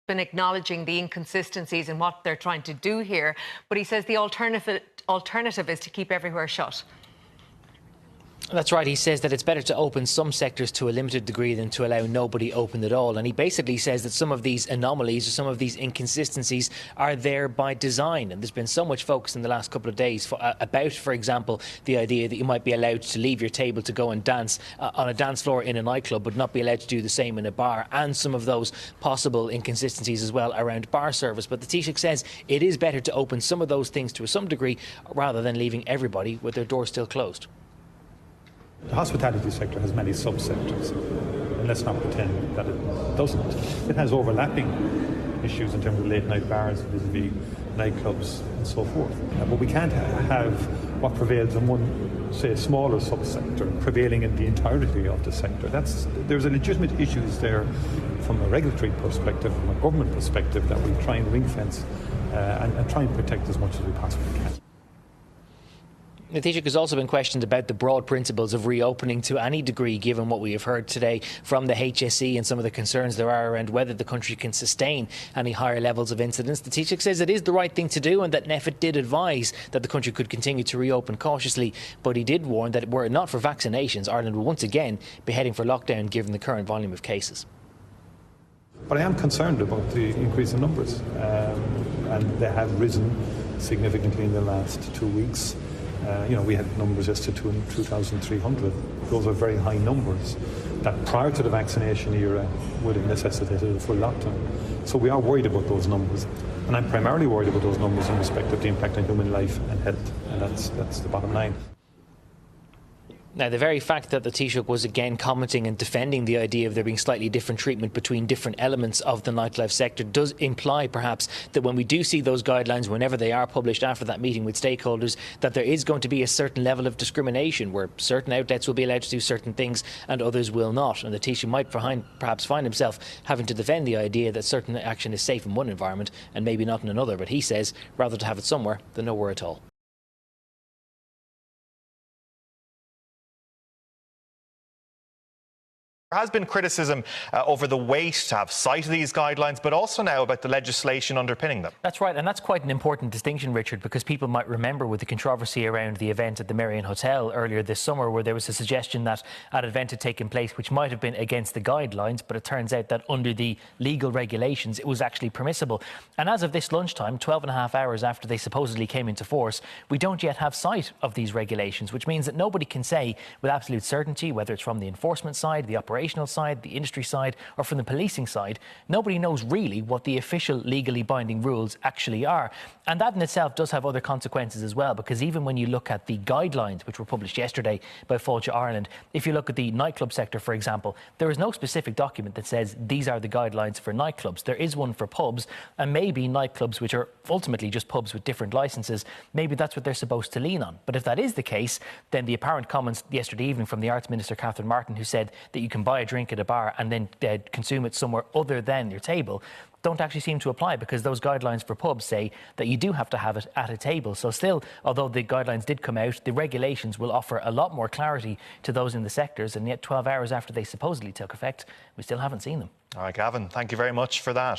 been acknowledging the inconsistencies in what they're trying to do here, but he says the alternative is to keep everywhere shut. That's right. He says that it's better to open some sectors to a limited degree than to allow nobody open at all. And he basically says that some of these anomalies or some of these inconsistencies are there by design. And there's been so much focus in the last couple of days about, for example, the idea that you might be allowed to leave your table to go and dance on a dance floor in a nightclub, but not be allowed to do the same in a bar, and some of those possible inconsistencies as well around bar service. But the Taoiseach says it is better to open some of those things to some degree rather than leaving everybody with their doors still closed. The hospitality sector has many sub-sectors, and let's not pretend that it doesn't. It has overlapping issues in terms of late-night bars, vis-a-vis nightclubs and so forth. But we can't have what prevails in one, say, smaller sub-sector prevailing in the entirety of the sector. There's a legitimate issues there from a regulatory perspective, from a government perspective, that we try and ring-fence and try and protect as much as we possibly can. The Taoiseach has also been questioned about the broad principles of reopening to any degree, given what we have heard today from the HSE and some of the concerns there are around whether the country can sustain any higher levels of incidence. The Taoiseach says it is the right thing to do and that NPHET did advise that the country could continue to reopen cautiously, but he did warn that were it not for vaccinations, Ireland would once again be heading for lockdown given the current volume of cases. But I am concerned about the increase in numbers, and they have risen significantly in the last 2 weeks. We had numbers as to 2,300. Those are very high numbers that prior to the vaccination era would have necessitated a full lockdown. So we are worried about those numbers. And I'm primarily worried about those numbers in respect of the impact on human life and health. And that's the bottom line. Now, the very fact that the Taoiseach was again commenting and defending the idea of there being slightly different treatment between different elements of the nightlife sector does imply perhaps that when we do see those guidelines, whenever they are published after that meeting with stakeholders, that there is going to be a certain level of discrimination where certain outlets will be allowed to do certain things and others will not. And the Taoiseach might perhaps find himself having to defend the idea that certain action is safe in one environment and maybe not in another. But he says rather to have it somewhere than nowhere at all. There has been criticism over the weight to have sight of these guidelines, but also now about the legislation underpinning them. That's right, and that's quite an important distinction, Richard, because people might remember with the controversy around the event at the Marion Hotel earlier this summer, where there was a suggestion that an event had taken place which might have been against the guidelines, but it turns out that under the legal regulations it was actually permissible. And as of this lunchtime, 12 and a half hours after they supposedly came into force, we don't yet have sight of these regulations, which means that nobody can say with absolute certainty, whether it's from the enforcement side, the operational side, the industry side, or from the policing side, nobody knows really what the official legally binding rules actually are. And that in itself does have other consequences as well, because even when you look at the guidelines which were published yesterday by Fáilte Ireland, if you look at the nightclub sector, for example, there is no specific document that says these are the guidelines for nightclubs. There is one for pubs, and maybe nightclubs, which are ultimately just pubs with different licences, maybe that's what they're supposed to lean on. But if that is the case, then the apparent comments yesterday evening from the Arts Minister, Catherine Martin, who said that you can buy a drink at a bar and then consume it somewhere other than your table, don't actually seem to apply, because those guidelines for pubs say that you do have to have it at a table. So still, although the guidelines did come out, the regulations will offer a lot more clarity to those in the sectors, and yet 12 hours after they supposedly took effect, we still haven't seen them. All right, Gavan, thank you very much for that.